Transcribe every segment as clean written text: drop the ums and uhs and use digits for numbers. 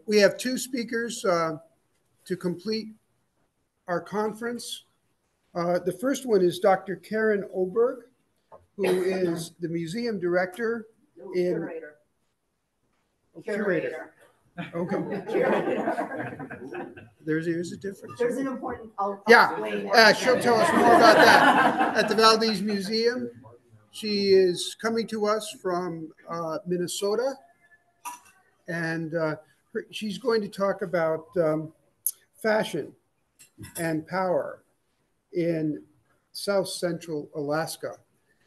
we have two speakers to complete our conference. The first one is Dr. Caren Oberg, who is the museum director in Curator. Curator. Okay. There's a difference. There's an important. I'll she'll tell us more about that at the Valdez Museum. She is coming to us from Minnesota, and she's going to talk about fashion and power in Southcentral Alaska.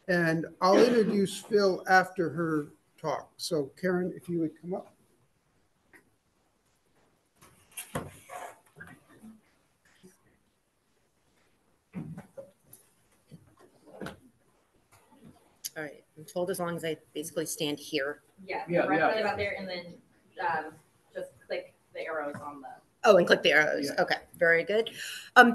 And I'll introduce Phil after her talk. So Caren, if you would come up. All right, I'm told as long as I basically stand here. Right about there, and then just click the arrows on the. Oh, and click the arrows. Yeah. Okay, very good.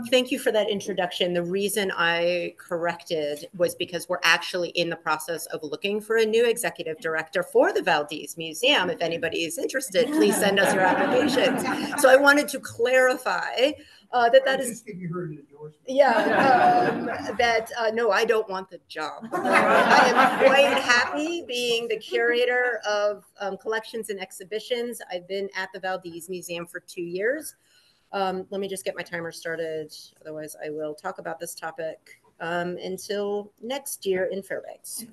Thank you for that introduction. The reason I corrected was because we're actually in the process of looking for a new executive director for the Valdez Museum. If anybody is interested, please send us your applications. So I wanted to clarify that is. Just give you her endorsement. Yeah, no, I don't want the job. I am quite happy being the curator of collections and exhibitions. I've been at the Valdez Museum for 2 years. Let me just get my timer started. Otherwise, I will talk about this topic until next year in Fairbanks.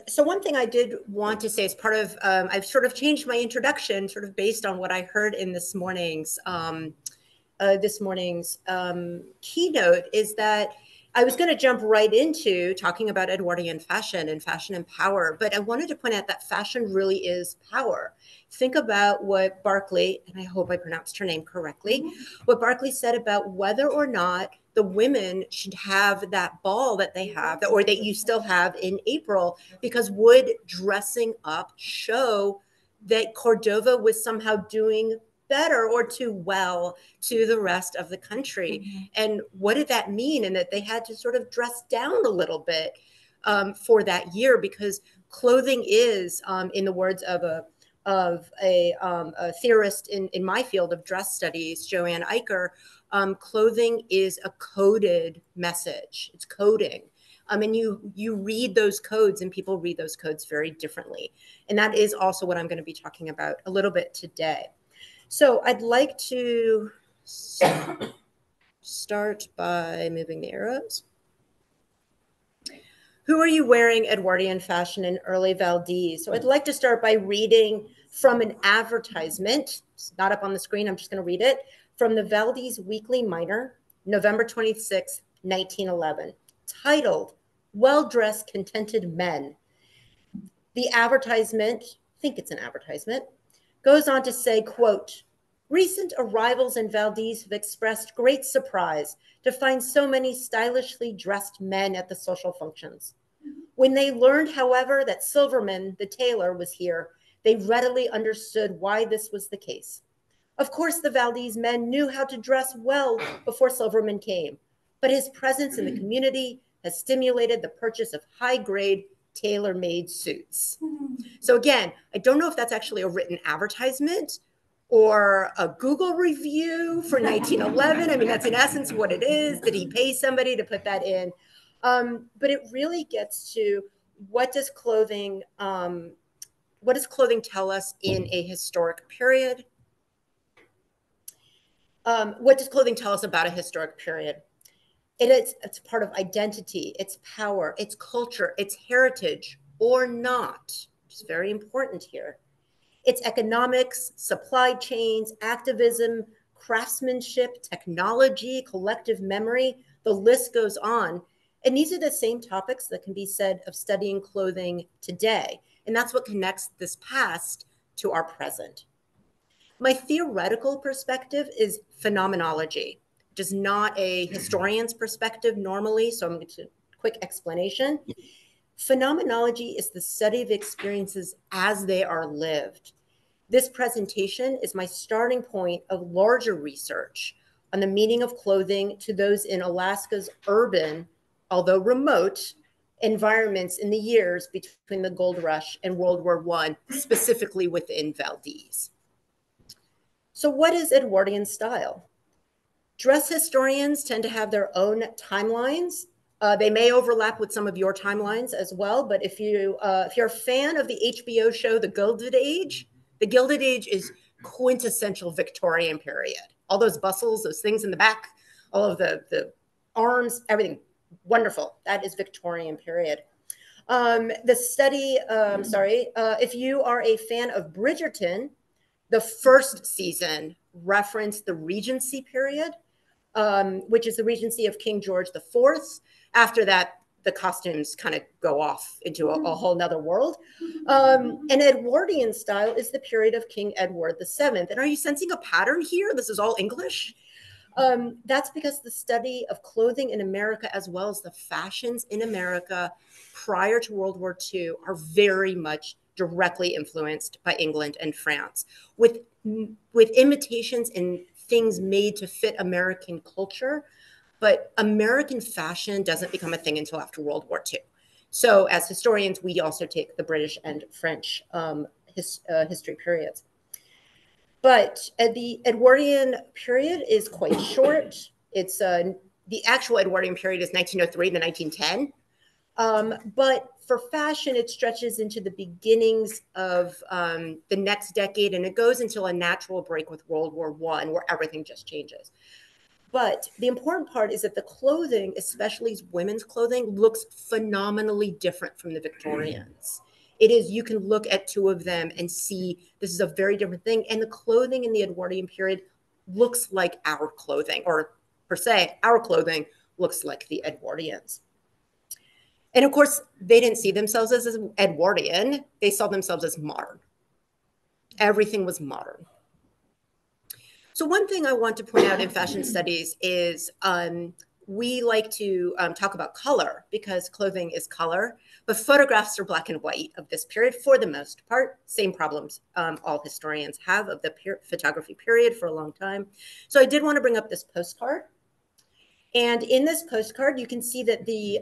So one thing I did want to say as part of, I've sort of changed my introduction sort of based on what I heard in this morning's keynote is that I was going to jump right into talking about Edwardian fashion and power, but I wanted to point out that fashion really is power. Think about what Barclay, and I hope I pronounced her name correctly, what Barclay said about whether or not the women should have that ball that they have, or that you still have in April, because would dressing up show that Cordova was somehow doing better or too well to the rest of the country? Mm-hmm. And what did that mean? And that they had to sort of dress down a little bit for that year, because clothing is, in the words of a theorist in my field of dress studies, Joanne Eicher, clothing is a coded message. It's coding. And you read those codes, and people read those codes very differently. And that is also what I'm going to be talking about a little bit today. So I'd like to start by moving the arrows. Who are you wearing Edwardian fashion in early Valdez? So I'd like to start by reading from an advertisement. It's not up on the screen. I'm just going to read it. From the Valdez Weekly Miner, November 26, 1911, titled, Well-Dressed Contented Men. The advertisement, I think it's an advertisement, goes on to say, quote, recent arrivals in Valdez have expressed great surprise to find so many stylishly dressed men at the social functions. When they learned, however, that Silverman, the tailor, was here, they readily understood why this was the case. Of course, the Valdez men knew how to dress well before Silverman came, but his presence in the community has stimulated the purchase of high-grade tailor-made suits. So again, I don't know if that's actually a written advertisement or a Google review for 1911. I mean, that's in essence what it is. Did he pay somebody to put that in? But it really gets to what does clothing tell us in a historic period? What does clothing tell us about a historic period? It's part of identity, it's power, it's culture, it's heritage, or not, which is very important here. It's economics, supply chains, activism, craftsmanship, technology, collective memory, the list goes on. And these are the same topics that can be said of studying clothing today. And that's what connects this past to our present. My theoretical perspective is phenomenology, which is not a historian's perspective normally, so I'm going to quick explanation. Phenomenology is the study of experiences as they are lived. This presentation is my starting point of larger research, on the meaning of clothing to those in Alaska's urban, although remote, environments in the years between the gold rush and World War I, specifically within Valdez. So what is Edwardian style? Dress historians tend to have their own timelines. They may overlap with some of your timelines as well, but if you're a fan of the HBO show, The Gilded Age is quintessential Victorian period. All those bustles, those things in the back, all of the arms, everything, wonderful. That is Victorian period. If you are a fan of Bridgerton, the first season referenced the Regency period, which is the Regency of King George IV. After that, the costumes kind of go off into a whole nother world. And Edwardian style is the period of King Edward VII. And are you sensing a pattern here? This is all English. That's because the study of clothing in America, as well as the fashions in America prior to World War II, are very much directly influenced by England and France, with imitations and things made to fit American culture. But American fashion doesn't become a thing until after World War II. So as historians, we also take the British and French history periods. But the Edwardian period is quite short. It's the actual Edwardian period is 1903 to 1910. But for fashion, it stretches into the beginnings of the next decade, and it goes until a natural break with World War I, where everything just changes. But the important part is that the clothing, especially women's clothing, looks phenomenally different from the Victorians. It is, you can look at two of them and see this is a very different thing. And the clothing in the Edwardian period looks like our clothing, or per se, our clothing looks like the Edwardians. And of course, they didn't see themselves as Edwardian. They saw themselves as modern. Everything was modern. So one thing I want to point out in fashion studies is we like to talk about color because clothing is color, but photographs are black and white of this period for the most part. Same problems all historians have of the photography period for a long time. So I did want to bring up this postcard. And in this postcard, you can see that the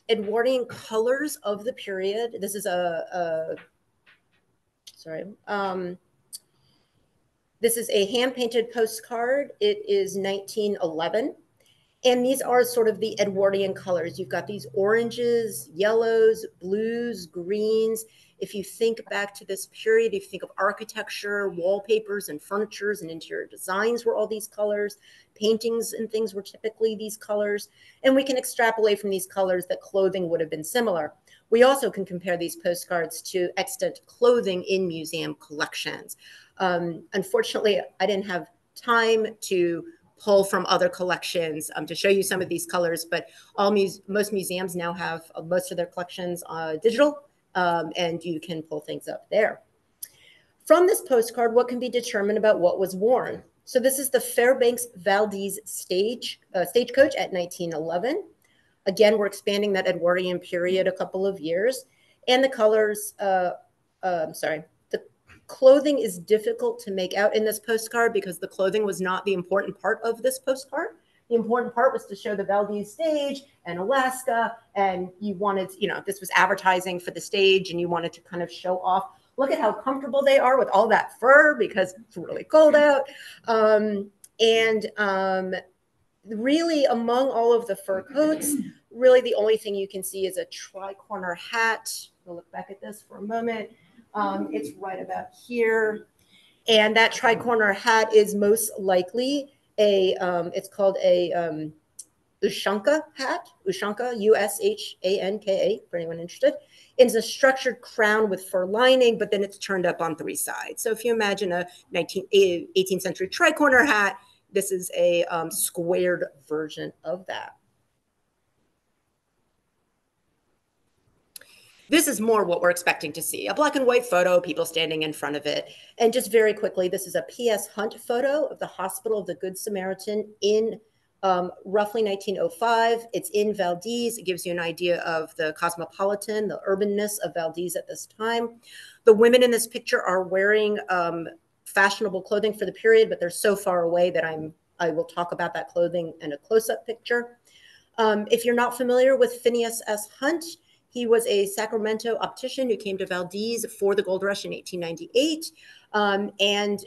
Edwardian colors of the period, this is this is a hand-painted postcard. It is 1911. And these are sort of the Edwardian colors. You've got these oranges, yellows, blues, greens. If you think back to this period, if you think of architecture, wallpapers and furnitures and interior designs were all these colors. Paintings and things were typically these colors. And we can extrapolate from these colors that clothing would have been similar. We also can compare these postcards to extant clothing in museum collections. Unfortunately, I didn't have time to pull from other collections to show you some of these colors, but most museums now have most of their collections digital, and you can pull things up there. From this postcard, what can be determined about what was worn? So this is the Fairbanks Valdez stagecoach at 1911. Again, we're expanding that Edwardian period a couple of years, and the colors, clothing is difficult to make out in this postcard because the clothing was not the important part of this postcard. The important part was to show the Valdez stage and Alaska, and you wanted, this was advertising for the stage, and you wanted to kind of show off, look at how comfortable they are with all that fur because it's really cold out. Really among all of the fur coats, really the only thing you can see is a tri-corner hat. We'll look back at this for a moment. It's right about here. And that tri-corner hat is most likely it's called a Ushanka hat, Ushanka, U-S-H-A-N-K-A, for anyone interested. It's a structured crown with fur lining, but then it's turned up on three sides. So if you imagine a 18th century tri-corner hat, this is a squared version of that. This is more what we're expecting to see. A black and white photo, people standing in front of it. And just very quickly, this is a P.S. Hunt photo of the Hospital of the Good Samaritan in roughly 1905. It's in Valdez. It gives you an idea of the cosmopolitan, the urbanness of Valdez at this time. The women in this picture are wearing fashionable clothing for the period, but they're so far away that I'm I will talk about that clothing in a close-up picture. If you're not familiar with Phineas S. Hunt, he was a Sacramento optician who came to Valdez for the gold rush in 1898 and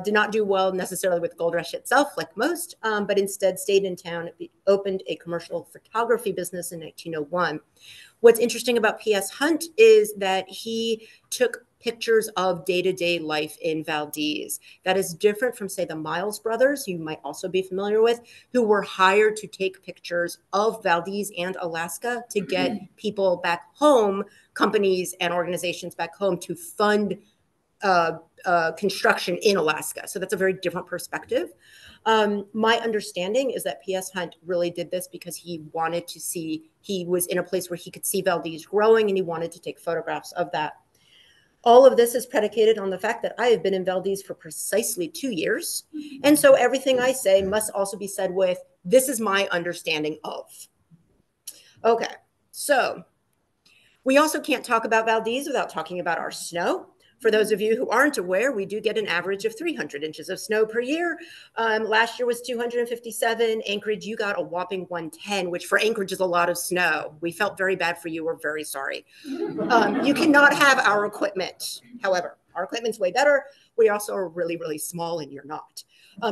did not do well necessarily with the gold rush itself, like most, but instead stayed in town, opened a commercial photography business in 1901. What's interesting about P.S. Hunt is that he took pictures of day-to-day life in Valdez. That is different from, say, the Miles brothers, you might also be familiar with, who were hired to take pictures of Valdez and Alaska to get people back home, companies and organizations back home to fund construction in Alaska. So that's a very different perspective. My understanding is that P.S. Hunt really did this because he wanted to see, he was in a place where he could see Valdez growing and he wanted to take photographs of that. All of this is predicated on the fact that I have been in Valdez for precisely 2 years. And so everything I say must also be said with, this is my understanding of. Okay, so we also can't talk about Valdez without talking about our snow. For those of you who aren't aware, we do get an average of 300 inches of snow per year. Last year was 257. Anchorage, you got a whopping 110, which for Anchorage is a lot of snow. We felt very bad for you. We're very sorry. You cannot have our equipment. However, our equipment's way better. We also are really, really small and you're not.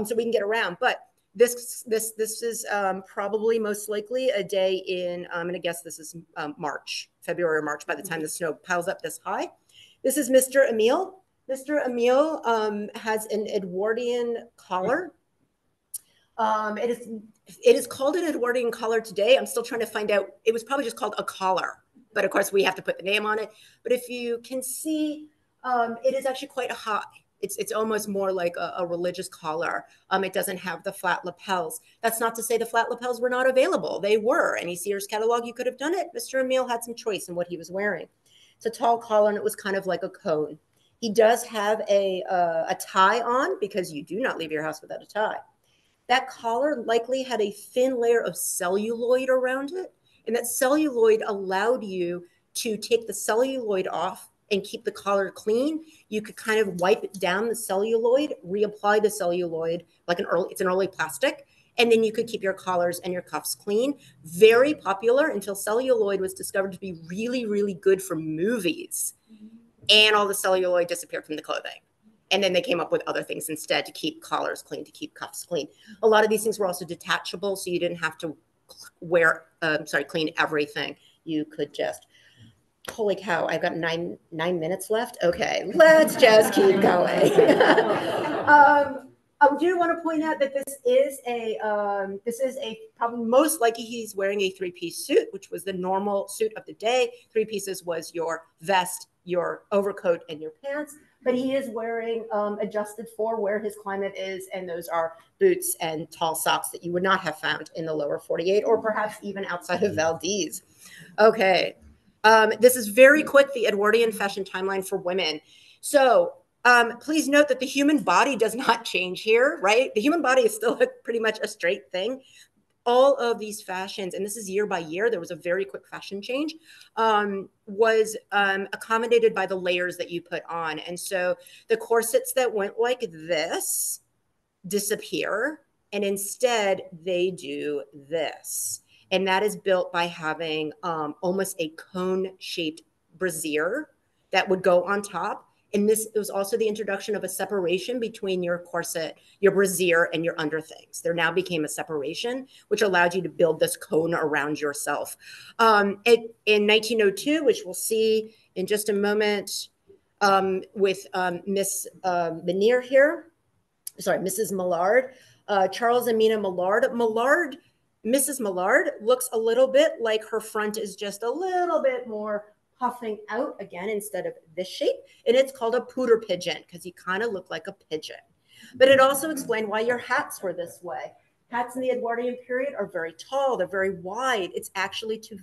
So we can get around. But this is probably most likely a day in, I'm going to guess this is March, February or March by the time the snow piles up this high. This is Mr. Emile. Mr. Emile has an Edwardian collar. It is called an Edwardian collar today. I'm still trying to find out. It was probably just called a collar, but of course we have to put the name on it. But if you can see, it is actually quite high. It's almost more like a religious collar. It doesn't have the flat lapels. That's not to say the flat lapels were not available. They were. Any Sears catalog, you could have done it. Mr. Emile had some choice in what he was wearing. It's a tall collar and it was kind of like a cone. He does have a tie on because you do not leave your house without a tie. That collar likely had a thin layer of celluloid around it. And that celluloid allowed you to take the celluloid off and keep the collar clean. You could kind of wipe down the celluloid, reapply the celluloid like it's an early plastic. And then you could keep your collars and your cuffs clean. Very popular until celluloid was discovered to be really, really good for movies. And all the celluloid disappeared from the clothing. And then they came up with other things instead to keep collars clean, to keep cuffs clean. A lot of these things were also detachable, so you didn't have to clean everything. You could just, holy cow, I've got nine minutes left. Okay, let's just keep going. I do want to point out that this is a probably most likely he's wearing a three-piece suit, which was the normal suit of the day. 3 pieces was your vest, your overcoat, and your pants. But he is wearing adjusted for where his climate is, and those are boots and tall socks that you would not have found in the lower 48 or perhaps even outside of Valdez. Okay, this is very quick, the Edwardian fashion timeline for women. So please note that the human body does not change here, right? The human body is still pretty much a straight thing. All of these fashions, and this is year by year, there was a very quick fashion change, was accommodated by the layers that you put on. And so the corsets that went like this disappear, and instead they do this. And that is built by having almost a cone-shaped brassiere that would go on top. And this was also the introduction of a separation between your corset, your brassiere, and your underthings. There now became a separation, which allowed you to build this cone around yourself. In 1902, which we'll see in just a moment with Miss Miner here, sorry, Mrs. Millard, Charles and Mina Millard. Mrs. Millard looks a little bit like her front is just a little bit more puffing out again instead of this shape. And it's called a pooter pigeon because you kind of look like a pigeon. But it also explained why your hats were this way. Hats in the Edwardian period are very tall. They're very wide. It's actually to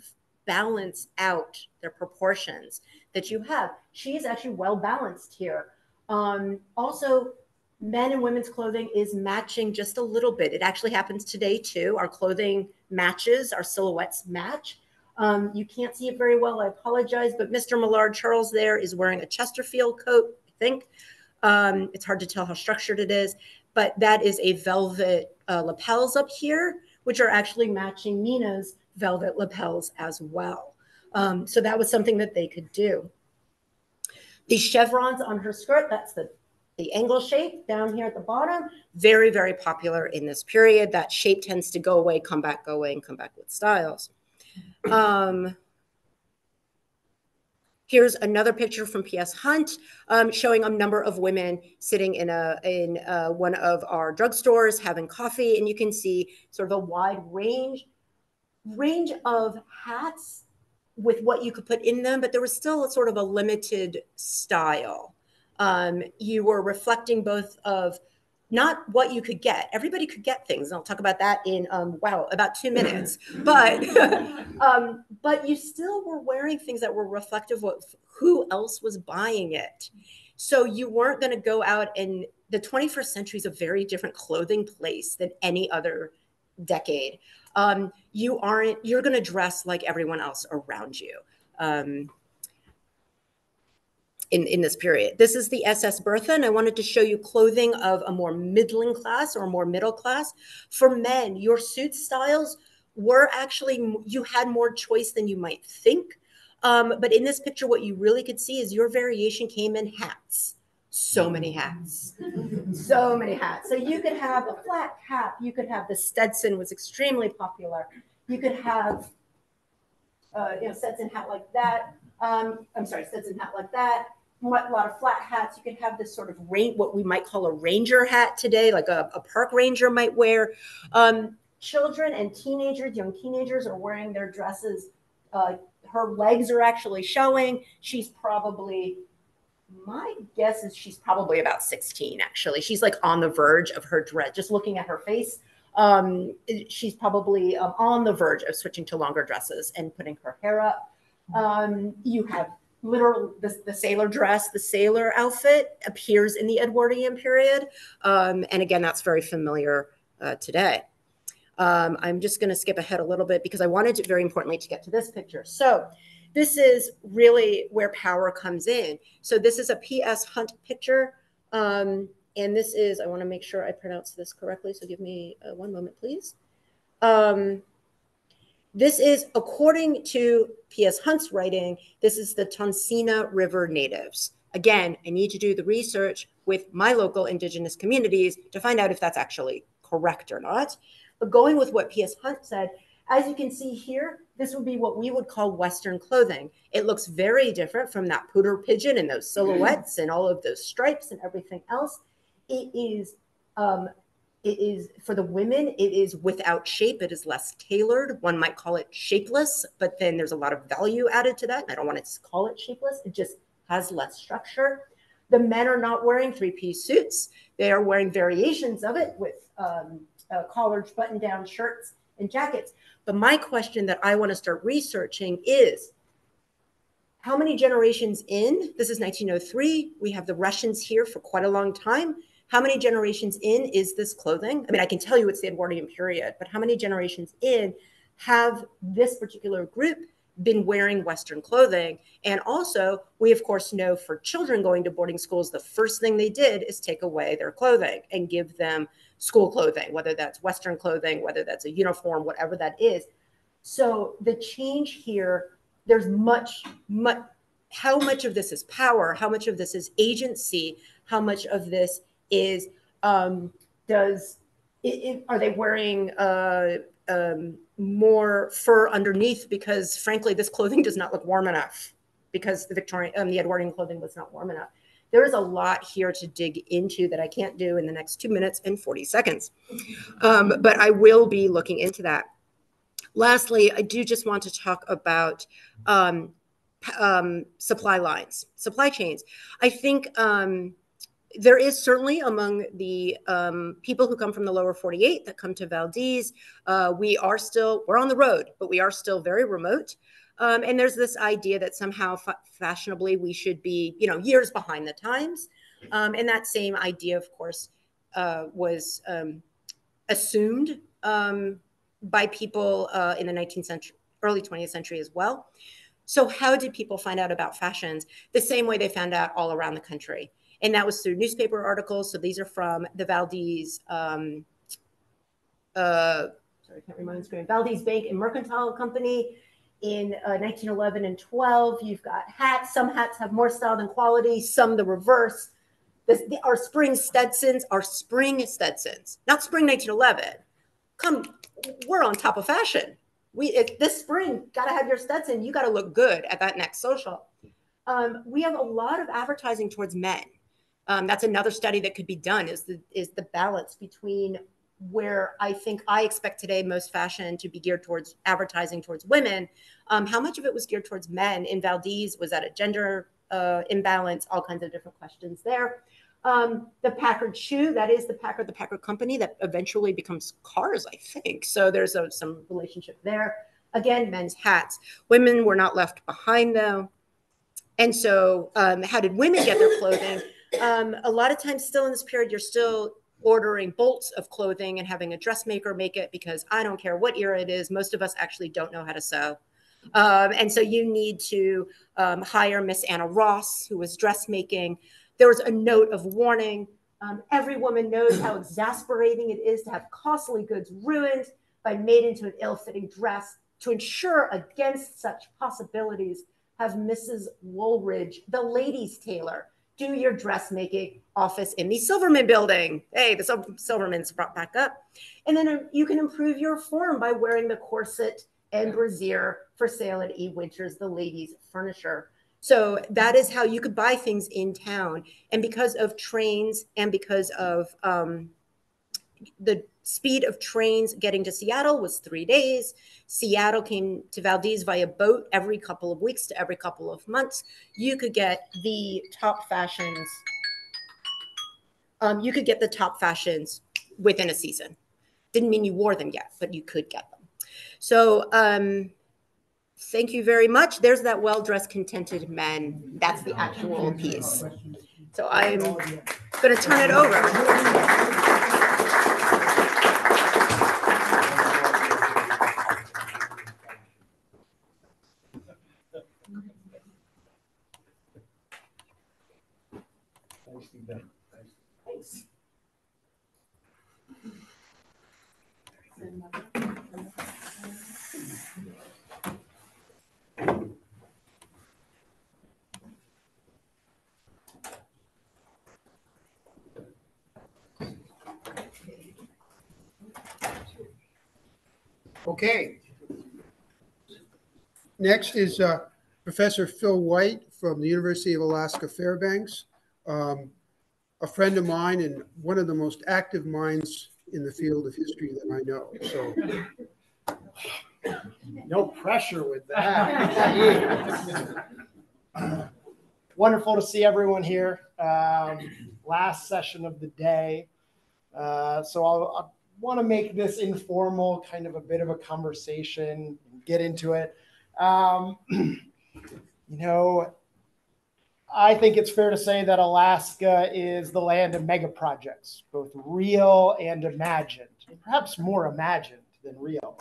balance out their proportions that you have. She is actually well balanced here. Also, men and women's clothing is matching just a little bit. It actually happens today too. Our clothing matches, our silhouettes match. You can't see it very well. I apologize, but Mr. Millard Charles there is wearing a Chesterfield coat, I think. It's hard to tell how structured it is. but that is a velvet lapels up here, which are actually matching Nina's velvet lapels as well. So that was something that they could do. The chevrons on her skirt, that's the angle shape down here at the bottom, very, very popular in this period. That shape tends to go away, come back, go away, and come back with styles. Here's another picture from P.S. Hunt showing a number of women sitting in one of our drugstores having coffee, and you can see sort of a wide range of hats with what you could put in them, but there was still a sort of a limited style. You were reflecting both of not what you could get. Everybody could get things, and I'll talk about that in, wow, about 2 minutes. But, but you still were wearing things that were reflective of who else was buying it. So you weren't going to go out, and the 21st century is a very different clothing place than any other decade. You're going to dress like everyone else around you. In this period. This is the SS Bertha, and I wanted to show you clothing of a more middling class or more middle class. For men, your suit styles were actually, you had more choice than you might think. But in this picture, what you really could see is your variation came in hats. So many hats, so many hats. So you could have a flat cap. You could have the Stetson was extremely popular. You could have, Stetson hat like that. I'm sorry, Stetson hat like that. A lot of flat hats. You could have this sort of what we might call a ranger hat today, like a park ranger might wear. Children and teenagers, young teenagers are wearing their dresses. Her legs are actually showing. She's probably, my guess is she's probably about 16, actually. She's like on the verge of her dress, just looking at her face. She's probably on the verge of switching to longer dresses and putting her hair up. You have literal the sailor dress, the sailor outfit appears in the Edwardian period. And again, that's very familiar today. I'm just going to skip ahead a little bit because I wanted to, very importantly, to get to this picture. So this is really where power comes in. So this is a P.S. Hunt picture. And this is, I want to make sure I pronounce this correctly. So give me 1 moment, please. This is, according to P.S. Hunt's writing, this is the Tonsina River natives. Again, I need to do the research with my local indigenous communities to find out if that's actually correct or not. But going with what P.S. Hunt said, as you can see here, this would be what we would call Western clothing. It looks very different from that poodle pigeon and those silhouettes and all of those stripes and everything else. It is for the women, it is without shape. It is less tailored. One might call it shapeless, but then there's a lot of value added to that. I don't want to call it shapeless. It just has less structure. The men are not wearing three-piece suits. They are wearing variations of it with collared button-down shirts and jackets. But my question that I want to start researching is, how many generations in? This is 1903. We have the Russians here for quite a long time. How many generations in is this clothing? I mean, I can tell you it's the Edwardian period, but how many generations in have this particular group been wearing Western clothing? And also, we of course know for children going to boarding schools, the first thing they did is take away their clothing and give them school clothing, whether that's Western clothing, whether that's a uniform, whatever that is. So the change here, there's how much of this is power? How much of this is agency? How much of this is, are they wearing more fur underneath because frankly, this clothing does not look warm enough because the Edwardian clothing was not warm enough. There is a lot here to dig into that I can't do in the next 2 minutes and 40 seconds. But I will be looking into that. Lastly, I do just want to talk about supply lines, supply chains. I think there is certainly among the people who come from the lower 48 that come to Valdez, we're on the road, but we are still very remote. And there's this idea that somehow fashionably we should be, years behind the times. And that same idea, of course, was assumed by people in the 19th century, early 20th century as well. So how did people find out about fashions? The same way they found out all around the country. And that was through newspaper articles. So these are from the Valdez, sorry, I can't remember the screen, Valdez Bank and Mercantile Company in 1911 and 12. You've got hats. Some hats have more style than quality, some the reverse. Our spring Stetsons, not spring 1911. We're on top of fashion. This spring, got to have your Stetson. You got to look good at that next social. We have a lot of advertising towards men. That's another study that could be done, is the balance between where I expect today most fashion to be geared towards advertising towards women. How much of it was geared towards men in Valdez? Was that a gender imbalance? All kinds of different questions there. The Packard shoe, that is the Packard company that eventually becomes cars, I think. So there's some relationship there. Again, men's hats. Women were not left behind, though. And so how did women get their clothing? A lot of times still in this period, you're still ordering bolts of clothing and having a dressmaker make it, because I don't care what era it is, most of us actually don't know how to sew. And so you need to hire Miss Anna Ross, who was dressmaking. There was a note of warning. Every woman knows how exasperating it is to have costly goods ruined by made into an ill-fitting dress. To ensure against such possibilities, have Mrs. Woolridge, the ladies' tailor, do your dressmaking office in the Silverman building. Hey, the Silverman's brought back up. And then you can improve your form by wearing the corset and brassiere for sale at E. Winters, the ladies' furniture. So that is how you could buy things in town. And because of trains and because of the speed of trains getting to Seattle was 3 days. Seattle came to Valdez via boat every couple of weeks to every couple of months. You could get the top fashions. You could get the top fashions within a season. Didn't mean you wore them yet, but you could get them. So thank you very much. There's that well-dressed, contented men. That's the actual piece. So I'm going to turn it over. Thanks. Okay. Next is Professor Phil White from the University of Alaska Fairbanks, a friend of mine and one of the most active minds in the field of history that I know. So no pressure with that. Wonderful to see everyone here. Last session of the day. So I want to make this informal, kind of a bit of a conversation, and get into it. You know, I think it's fair to say that Alaska is the land of mega projects, both real and imagined, perhaps more imagined than real.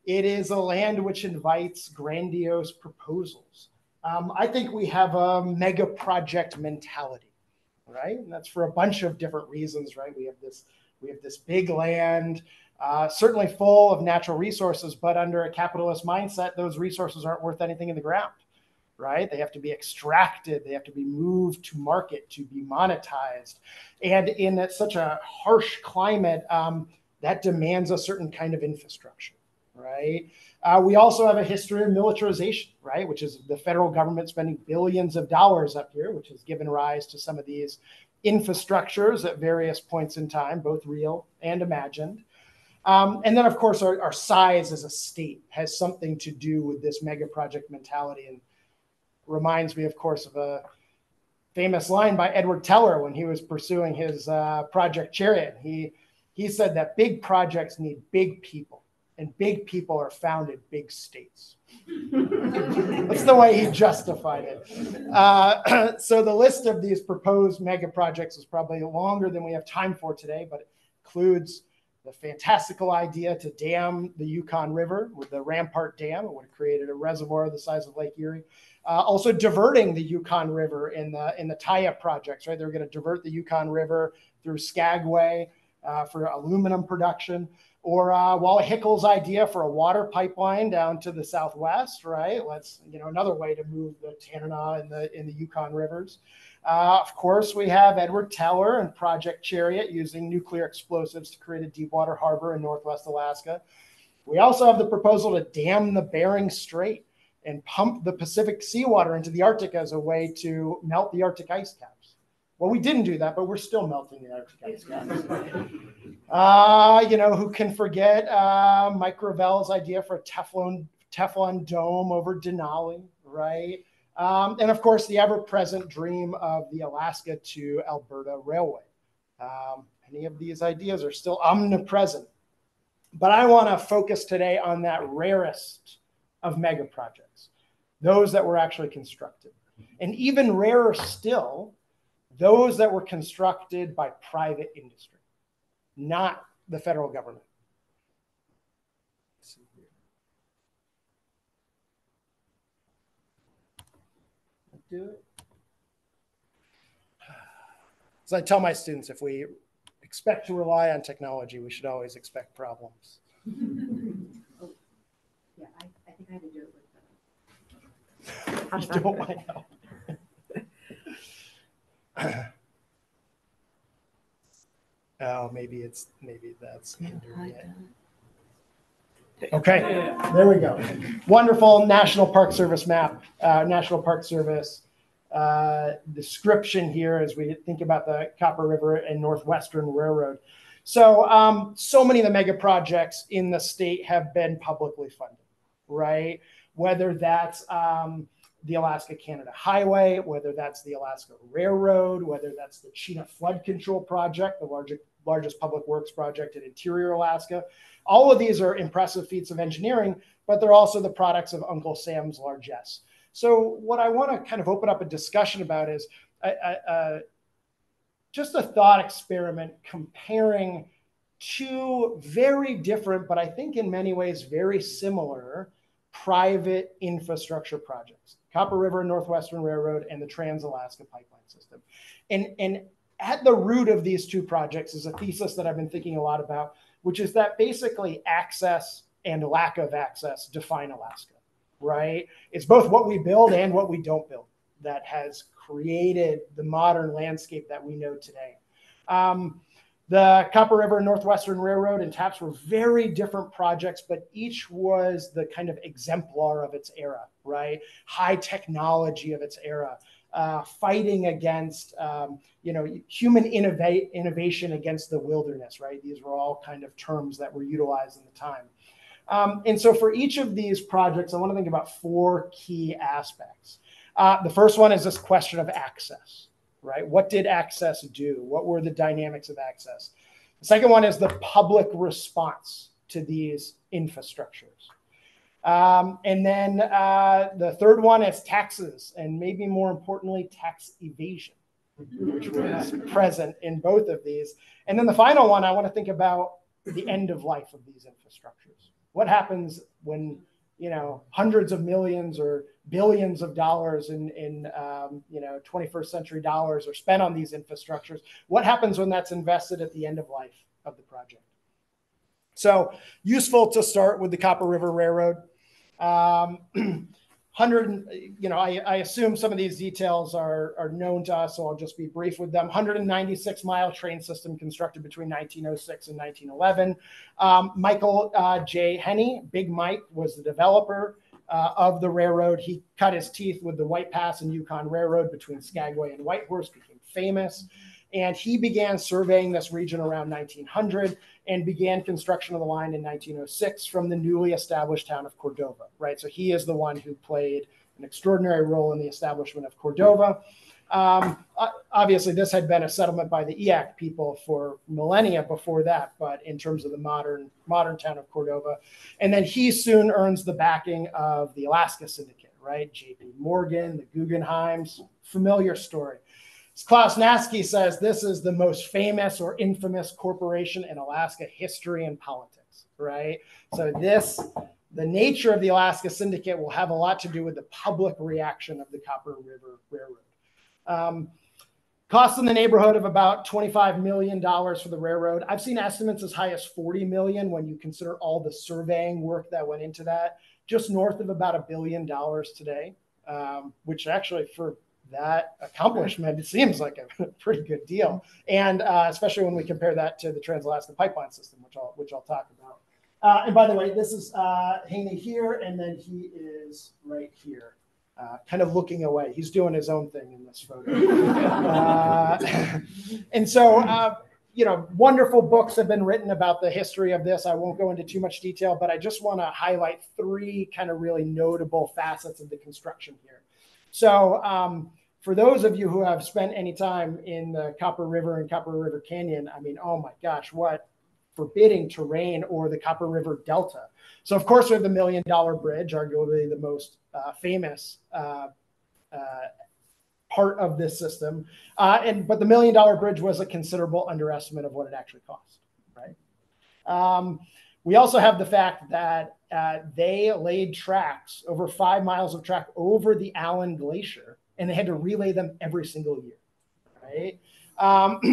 It is a land which invites grandiose proposals. I think we have a mega project mentality, right? And that's for a bunch of different reasons, right? We have this big land, certainly full of natural resources, but under a capitalist mindset, those resources aren't worth anything in the ground, right? They have to be extracted. They have to be moved to market to be monetized. And in such a harsh climate, that demands a certain kind of infrastructure, right? We also have a history of militarization, right? Which is the federal government spending billions of dollars up here, which has given rise to some of these infrastructures at various points in time, both real and imagined. And then, of course, our size as a state has something to do with this mega project mentality, and reminds me, of course, of a famous line by Edward Teller when he was pursuing his Project Chariot. He said that big projects need big people, and big people are found in big states. That's the way he justified it. So the list of these proposed mega projects is probably longer than we have time for today, but it includes the fantastical idea to dam the Yukon River with the Rampart Dam. It would have created a reservoir the size of Lake Erie. Also diverting the Yukon River in the tie-up projects, right? They're going to divert the Yukon River through Skagway for aluminum production, or Walla Hickle's idea for a water pipeline down to the southwest, right? Let's, another way to move the Tanana in the Yukon rivers. Of course, we have Edward Teller and Project Chariot using nuclear explosives to create a deep water harbor in Northwest Alaska. We also have the proposal to dam the Bering Strait and pump the Pacific seawater into the Arctic as a way to melt the Arctic ice caps. Well, we didn't do that, but we're still melting the Arctic ice caps. Who can forget Mike Gravel's idea for a Teflon dome over Denali, right? And of course, the ever-present dream of the Alaska to Alberta Railway. Many of these ideas are still omnipresent. But I want to focus today on that rarest of mega projects, those that were actually constructed. And even rarer still, those that were constructed by private industry, not the federal government. Let's see here. Do it. So I tell my students, if we expect to rely on technology, we should always expect problems. Oh, yeah, I think I had to do it with You don't mind help. Oh, maybe that's hindered yet. Okay, there we go. Wonderful National Park Service map, National Park Service description here as we think about the Copper River and Northwestern Railroad. So, so many of the mega projects in the state have been publicly funded, right? Whether that's the Alaska-Canada Highway, whether that's the Alaska Railroad, whether that's the Chena Flood Control Project, the largest public works project in interior Alaska. All of these are impressive feats of engineering, but they're also the products of Uncle Sam's largesse. So what I want to kind of open up a discussion about is just a thought experiment comparing two very different, but I think in many ways very similar private infrastructure projects, Copper River and Northwestern Railroad and the Trans-Alaska Pipeline System. And at the root of these two projects is a thesis that I've been thinking a lot about, which is that basically access and lack of access define Alaska, right? It's both what we build and what we don't build that has created the modern landscape that we know today. The Copper River and Northwestern Railroad and TAPS were very different projects, but each was the kind of exemplar of its era, right? High technology of its era, fighting against, human innovation against the wilderness, right? These were all kind of terms that were utilized in the time. And so for each of these projects, I want to think about four key aspects. The first one is this question of access, right? What did access do? What were the dynamics of access? The second one is the public response to these infrastructures. And then the third one is taxes, and maybe more importantly, tax evasion, which was present in both of these. And then the final one, I want to think about the end of life of these infrastructures. What happens when, hundreds of millions or billions of dollars in 21st century dollars are spent on these infrastructures? What happens when that's invested at the end of life of the project? So useful to start with the Copper River Railroad. I assume some of these details are known to us, so I'll just be brief with them. 196-mile train system constructed between 1906 and 1911. Michael J. Henney, Big Mike, was the developer of the railroad. He cut his teeth with the White Pass and Yukon Railroad between Skagway and Whitehorse, became famous. And he began surveying this region around 1900 and began construction of the line in 1906 from the newly established town of Cordova, right? So he is the one who played an extraordinary role in the establishment of Cordova. Obviously, this had been a settlement by the EAC people for millennia before that, but in terms of the modern town of Cordova. And then he soon earns the backing of the Alaska Syndicate, right? J.P. Morgan, the Guggenheims, familiar story. Klaus Naske says this is the most famous or infamous corporation in Alaska history and politics, right? So the nature of the Alaska Syndicate will have a lot to do with the public reaction of the Copper River Railroad. Costs in the neighborhood of about $25 million for the railroad. I've seen estimates as high as $40 million when you consider all the surveying work that went into that. Just north of about $1 billion today, which actually for that accomplishment, it seems like a pretty good deal. And especially when we compare that to the Trans-Alaska Pipeline System, which I'll talk about. And by the way, this is Haney here, and then he is right here. Kind of looking away. He's doing his own thing in this photo. And so, wonderful books have been written about the history of this. I won't go into too much detail, but I just want to highlight 3 kind of really notable facets of the construction here. So for those of you who have spent any time in the Copper River and Copper River Canyon, I mean, oh my gosh, what forbidding terrain, or the Copper River Delta. So of course we have the $1 Million Bridge, arguably the most famous part of this system. But the $1 Million Bridge was a considerable underestimate of what it actually cost, right? We also have the fact that they laid tracks, over 5 miles of track over the Allen Glacier, and they had to relay them every single year, right?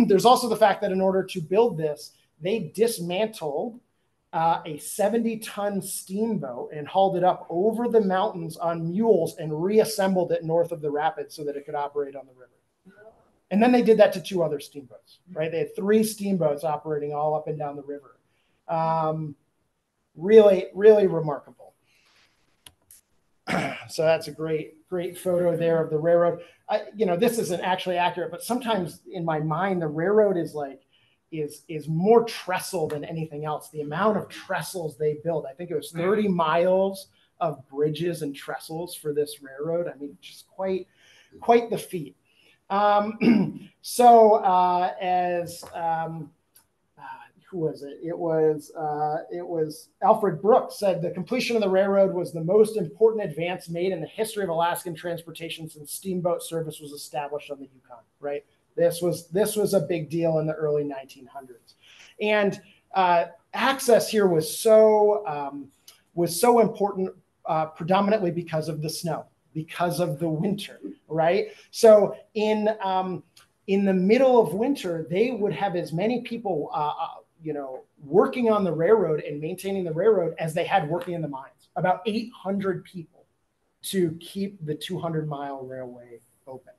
There's also the fact that in order to build this, they dismantled a 70-ton steamboat and hauled it up over the mountains on mules and reassembled it north of the rapids so that it could operate on the river. And then they did that to 2 other steamboats, right? They had 3 steamboats operating all up and down the river. Really, really remarkable. So that's a great photo there of the railroad. This isn't actually accurate, but sometimes in my mind, the railroad is more trestle than anything else. The amount of trestles they built, I think it was 30 miles of bridges and trestles for this railroad. I mean, just quite the feat. Who was it? It was Alfred Brooks said the completion of the railroad was the most important advance made in the history of Alaskan transportation since steamboat service was established on the Yukon, right? This was a big deal in the early 1900s, and access here was so important, predominantly because of the snow, because of the winter, right? So in the middle of winter, they would have as many people, working on the railroad and maintaining the railroad as they had working in the mines. About 800 people to keep the 200-mile railway open.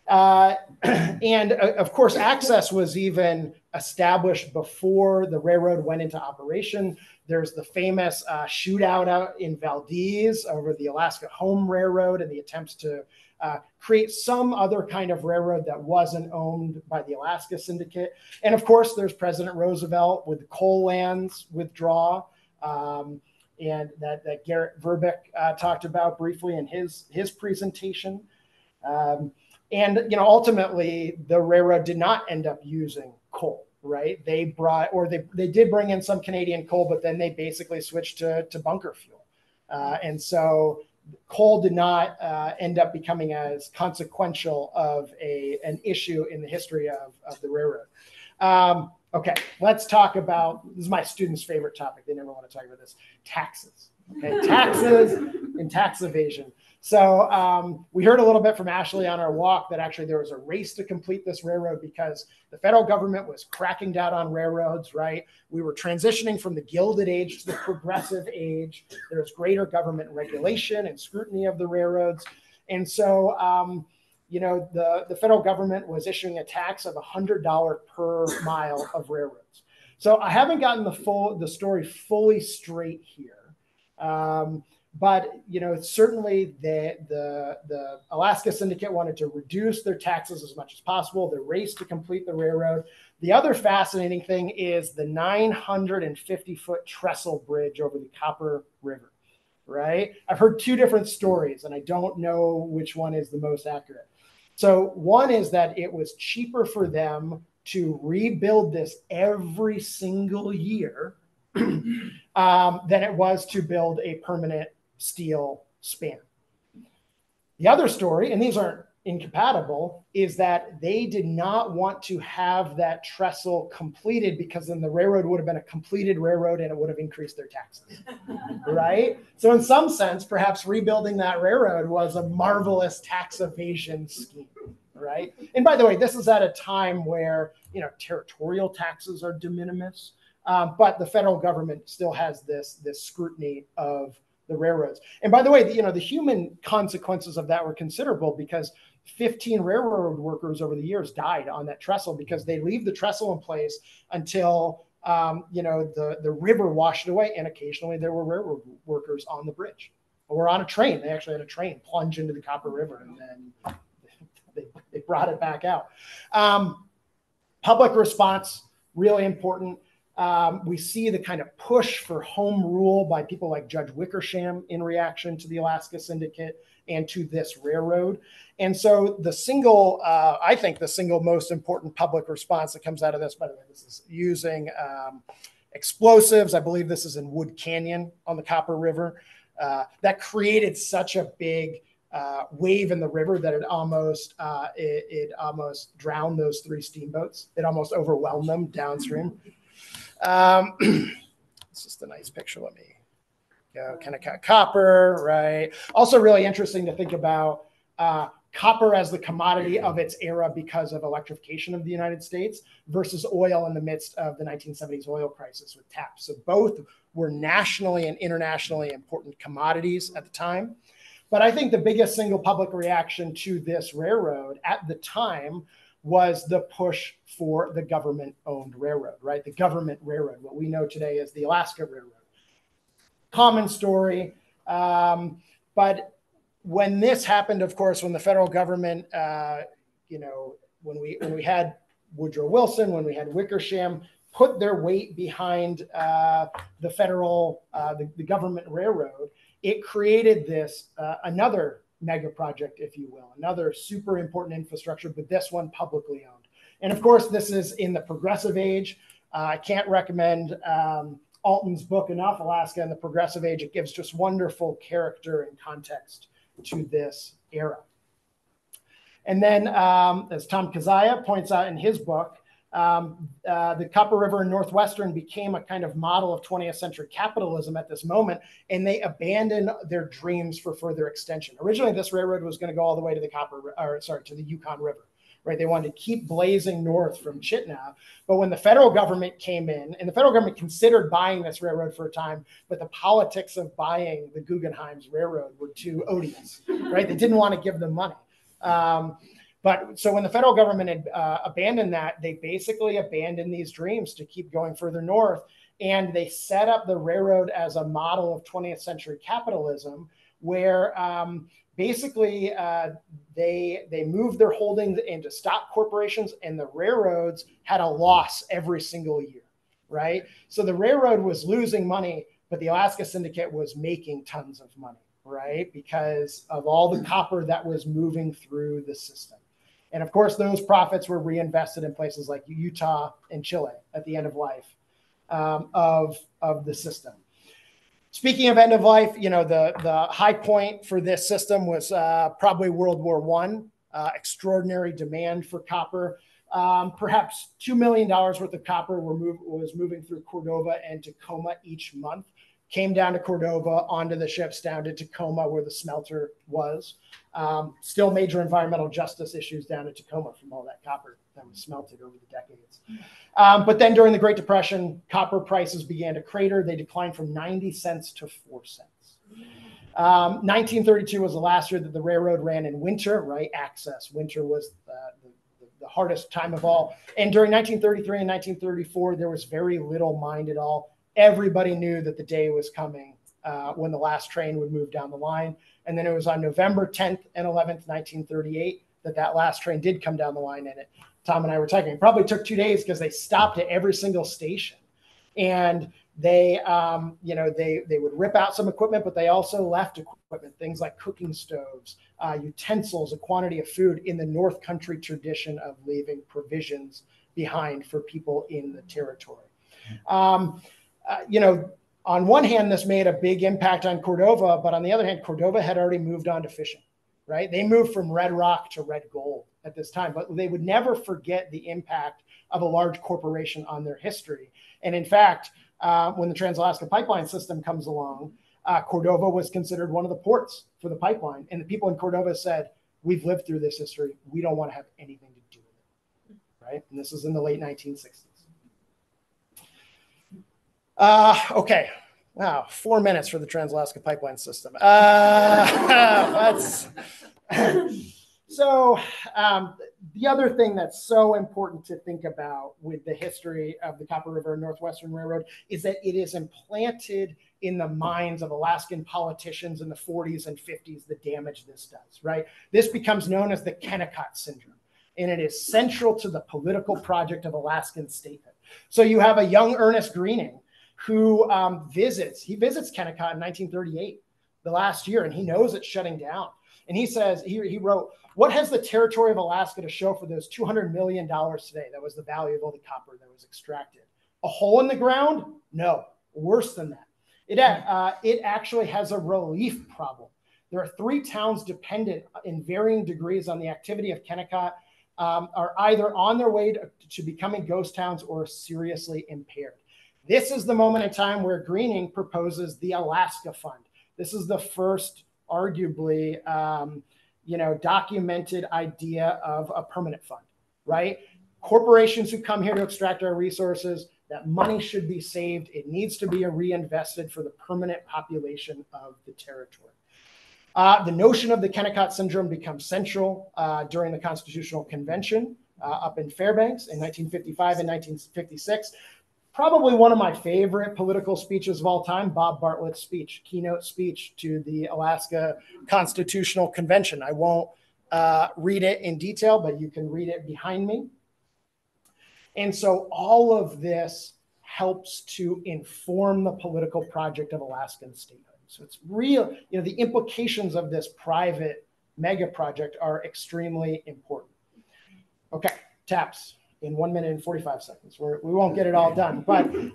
And of course, access was even established before the railroad went into operation. There's the famous shootout out in Valdez over the Alaska Home Railroad and the attempts to create some other kind of railroad that wasn't owned by the Alaska Syndicate. And of course, there's President Roosevelt with the coal lands withdrawal, and that Garrett Verbeek talked about briefly in his presentation. And ultimately, the railroad did not end up using coal, right? They did bring in some Canadian coal, but then they basically switched to bunker fuel. And so coal did not end up becoming as consequential of an issue in the history of the railroad. Okay, let's talk about, this is my students' favorite topic. They never want to talk about this, taxes. Okay, taxes and tax evasion. So we heard a little bit from Ashley on our walk that actually there was a race to complete this railroad because the federal government was cracking down on railroads, right? We were transitioning from the Gilded Age to the Progressive Age. There was greater government regulation and scrutiny of the railroads. And so, the federal government was issuing a tax of $100 per mile of railroads. So I haven't gotten the story fully straight here. But certainly the Alaska Syndicate wanted to reduce their taxes as much as possible. The race to complete the railroad. The other fascinating thing is the 950-foot trestle bridge over the Copper River, right? I've heard 2 different stories, and I don't know which one is the most accurate. So one is that it was cheaper for them to rebuild this every single year than it was to build a permanent steel span. The other story, and these aren't incompatible is that they did not want to have that trestle completed, because then the railroad would have been a completed railroad and it would have increased their taxes, right? So in some sense, perhaps rebuilding that railroad was a marvelous tax evasion scheme, right? And by the way, this is at a time where, you know, territorial taxes are de minimis, but the federal government still has this scrutiny of the railroads. And by the way, you know, the human consequences of that were considerable, because 15 railroad workers over the years died on that trestle, because they leave the trestle in place until, you know, the river washed it away. And occasionally there were railroad workers on the bridge or on a train. They actually had a train plunge into the Copper River, and then they brought it back out. Public response, really important. We see the kind of push for home rule by people like Judge Wickersham in reaction to the Alaska Syndicate and to this railroad. And so the single, I think the single most important public response that comes out of this, by the way, this is using explosives. I believe this is in Wood Canyon on the Copper River. That created such a big wave in the river that it almost drowned those 3 steamboats. It almost overwhelmed them downstream. It's just a nice picture. Let me go. Kennecott copper, right? Also really interesting to think about copper as the commodity of its era because of electrification of the United States versus oil in the midst of the 1970s oil crisis with taps. So both were nationally and internationally important commodities at the time. But I think the biggest single public reaction to this railroad at the time was the push for the government-owned railroad, right? The government railroad, what we know today as the Alaska Railroad. Common story. But when this happened, of course, when the federal government, you know, when we had Woodrow Wilson, when we had Wickersham put their weight behind the federal, the government railroad, it created this, another mega project, if you will, another super important infrastructure, but this one publicly owned. And of course, this is in the progressive age. I can't recommend Alton's book enough, Alaska and the Progressive Age. It gives just wonderful character and context to this era. And then, as Tom Kazaya points out in his book, the Copper River and Northwestern became a kind of model of 20th century capitalism at this moment, and they abandoned their dreams for further extension. Originally, this railroad was going to go all the way to the Yukon River, right? They wanted to keep blazing north from Chittagong, but when the federal government came in, and the federal government considered buying this railroad for a time, but the politics of buying the Guggenheim's railroad were too odious, right? They didn't want to give them money. But so when the federal government had abandoned that, they basically abandoned these dreams to keep going further north. And they set up the railroad as a model of 20th century capitalism, where basically they moved their holdings into stock corporations, and the railroads had a loss every single year, right? So the railroad was losing money, but the Alaska Syndicate was making tons of money, right? Because of all the copper that was moving through the system. And of course, those profits were reinvested in places like Utah and Chile at the end of life of the system. Speaking of end of life, you know, the high point for this system was probably World War I. Extraordinary demand for copper. Perhaps $2 million worth of copper was moving through Cordova and Tacoma each month. Came down to Cordova, onto the ships, down to Tacoma where the smelter was. Still major environmental justice issues down in Tacoma from all that copper that was smelted over the decades. But then during the Great Depression, copper prices began to crater. They declined from 90 cents to 4 cents. 1932 was the last year that the railroad ran in winter, right? Access. Winter was the hardest time of all. And during 1933 and 1934, there was very little mined at all. Everybody knew that the day was coming when the last train would move down the line. And then it was on November 10th and 11th, 1938, that last train did come down the line. And Tom and I were talking, it probably took 2 days because they stopped at every single station. And they, you know, they would rip out some equipment, but they also left equipment, things like cooking stoves, utensils, a quantity of food in the North Country tradition of leaving provisions behind for people in the territory. You know, on one hand, this made a big impact on Cordova, but on the other hand, Cordova had already moved on to fishing, right? They moved from red rock to red gold at this time, but they would never forget the impact of a large corporation on their history. And in fact, when the Trans-Alaska Pipeline System comes along, Cordova was considered one of the ports for the pipeline. And the people in Cordova said, we've lived through this history. We don't want to have anything to do with it, right? And this is in the late 1960s. Okay. Wow, 4 minutes for the Trans-Alaska Pipeline System. So the other thing that's so important to think about with the history of the Copper River and Northwestern Railroad is that it is implanted in the minds of Alaskan politicians in the 40s and 50s, the damage this does, right? This becomes known as the Kennecott syndrome, and it is central to the political project of Alaskan statehood. So you have a young Ernest Greening who visits Kennecott in 1938, the last year, and he knows it's shutting down. And he says, he wrote, what has the territory of Alaska to show for those $200 million today? That was the value of all the copper that was extracted. A hole in the ground? No, worse than that. It actually has a relief problem. There are 3 towns dependent in varying degrees on the activity of Kennecott, are either on their way to becoming ghost towns or seriously impaired. This is the moment in time where Greening proposes the Alaska Fund. This is the first, arguably, documented idea of a permanent fund, right? Corporations who come here to extract our resources, that money should be saved. It needs to be reinvested for the permanent population of the territory. The notion of the Kennecott syndrome becomes central during the Constitutional Convention up in Fairbanks in 1955 and 1956. Probably one of my favorite political speeches of all time, Bob Bartlett's speech, keynote speech to the Alaska Constitutional Convention. I won't read it in detail, but you can read it behind me. And so all of this helps to inform the political project of Alaskan statehood. So it's real, the implications of this private mega project are extremely important. Okay, taps. In 1 minute and 45 seconds. We won't get it all done, but gosh,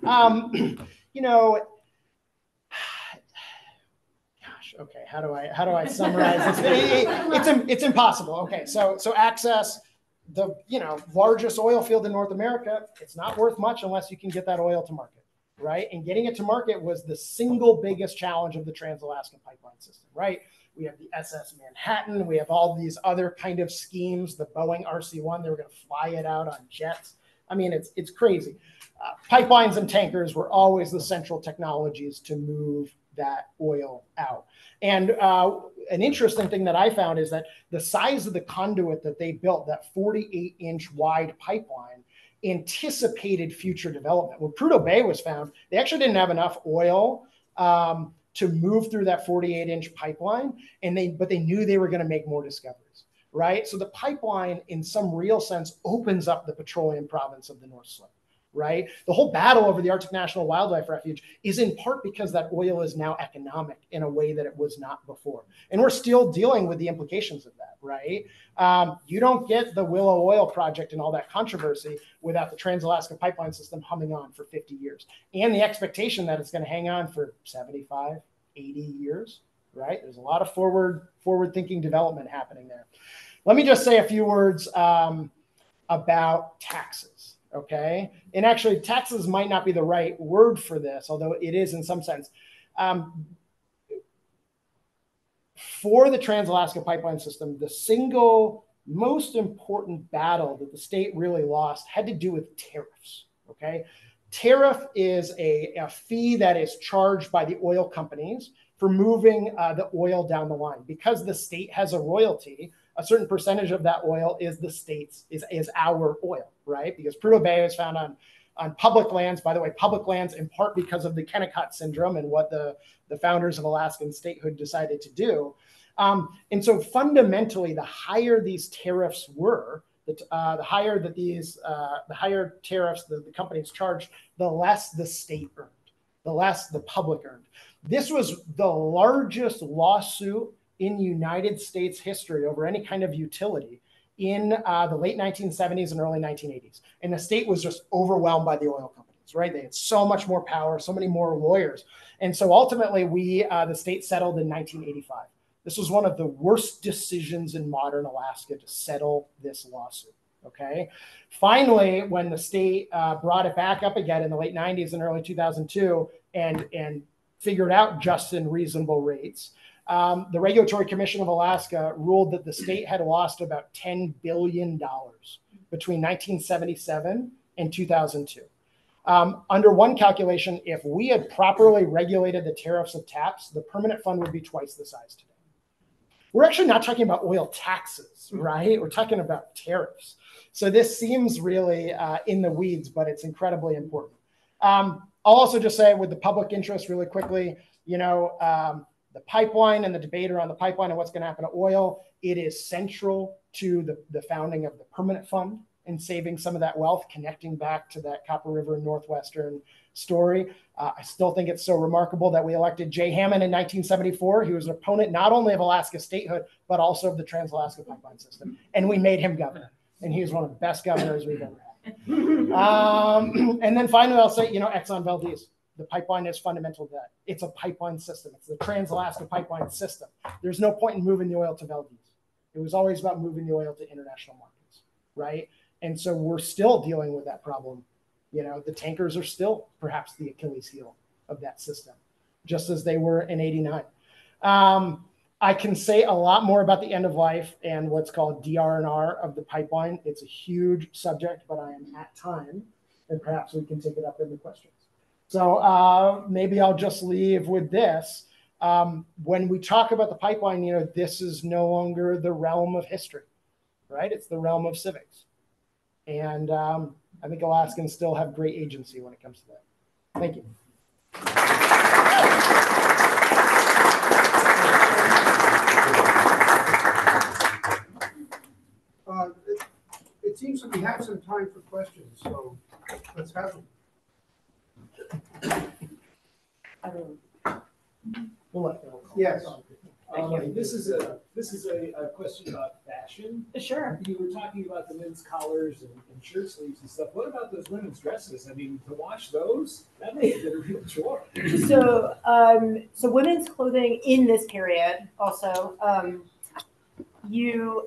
okay. How do I summarize this? It's impossible. Okay, so access the largest oil field in North America. It's not worth much unless you can get that oil to market, right? And getting it to market was the single biggest challenge of the Trans-Alaska Pipeline System, right? We have the SS Manhattan. We have all these other kind of schemes. The Boeing RC-1, they were going to fly it out on jets. I mean, it's crazy. Pipelines and tankers were always the central technologies to move that oil out. And an interesting thing that I found is that the size of the conduit that they built, that 48-inch wide pipeline, anticipated future development. When Prudhoe Bay was found, they actually didn't have enough oil to move through that 48-inch pipeline, but they knew they were going to make more discoveries, right? So the pipeline, in some real sense, opens up the petroleum province of the North Slope, right? The whole battle over the Arctic National Wildlife Refuge is in part because that oil is now economic in a way that it was not before. And we're still dealing with the implications of that, right? You don't get the Willow Oil Project and all that controversy without the Trans-Alaska Pipeline System humming on for 50 years. And the expectation that it's going to hang on for 75, 80 years, right? There's a lot of forward-thinking development happening there. Let me just say a few words about taxes, okay? And actually, taxes might not be the right word for this, although it is in some sense. For the Trans-Alaska Pipeline System, the single most important battle that the state really lost had to do with tariffs, okay? Tariff is a fee that is charged by the oil companies for moving the oil down the line. Because the state has a royalty, a certain percentage of that oil is the state's, is our oil, right? Because Prudhoe Bay is found on public lands. By the way, public lands in part because of the Kennecott syndrome and what the founders of Alaskan statehood decided to do. And so fundamentally, the higher these tariffs were, the higher tariffs the companies charged, the less the state earned, the less the public earned. This was the largest lawsuit in United States history over any kind of utility in the late 1970s and early 1980s. And the state was just overwhelmed by the oil companies, right? They had so much more power, so many more lawyers. And so ultimately, the state settled in 1985. This was one of the worst decisions in modern Alaska to settle this lawsuit. Okay. Finally, when the state brought it back up again in the late 90s and early 2002 and figured out just and reasonable rates, the Regulatory Commission of Alaska ruled that the state had lost about $10 billion between 1977 and 2002. Under one calculation, if we had properly regulated the tariffs of taps, the permanent fund would be twice the size today. We're actually not talking about oil taxes, right? We're talking about tariffs. So this seems really in the weeds, but it's incredibly important. I'll also just say with the public interest really quickly, the pipeline and the debate around the pipeline and what's going to happen to oil, it is central to the founding of the permanent fund and saving some of that wealth, connecting back to that Copper River and Northwestern story. I still think it's so remarkable that we elected Jay Hammond in 1974. He was an opponent not only of Alaska statehood, but also of the Trans-Alaska Pipeline System. And we made him governor. And he was one of the best governors we've ever had. And then finally, I'll say, Exxon Valdez. The pipeline is fundamental to that. It's a pipeline system. It's the Trans-Alaska Pipeline System. There's no point in moving the oil to Valdez. It was always about moving the oil to international markets, right? And so we're still dealing with that problem. The tankers are still perhaps the Achilles heel of that system, just as they were in '89. I can say a lot more about the end of life and what's called DR&R of the pipeline. It's a huge subject, but I am at time, and perhaps we can take it up in the questions. So maybe I'll just leave with this. When we talk about the pipeline, this is no longer the realm of history, right? It's the realm of civics. And I think Alaskans still have great agency when it comes to that. Thank you. It seems that we have some time for questions, so let's have them. Yes. This is a question about fashion. Sure. You were talking about the men's collars and shirt sleeves and stuff. What about those women's dresses? I mean, to wash those, that may have been a real chore. So women's clothing in this period also, you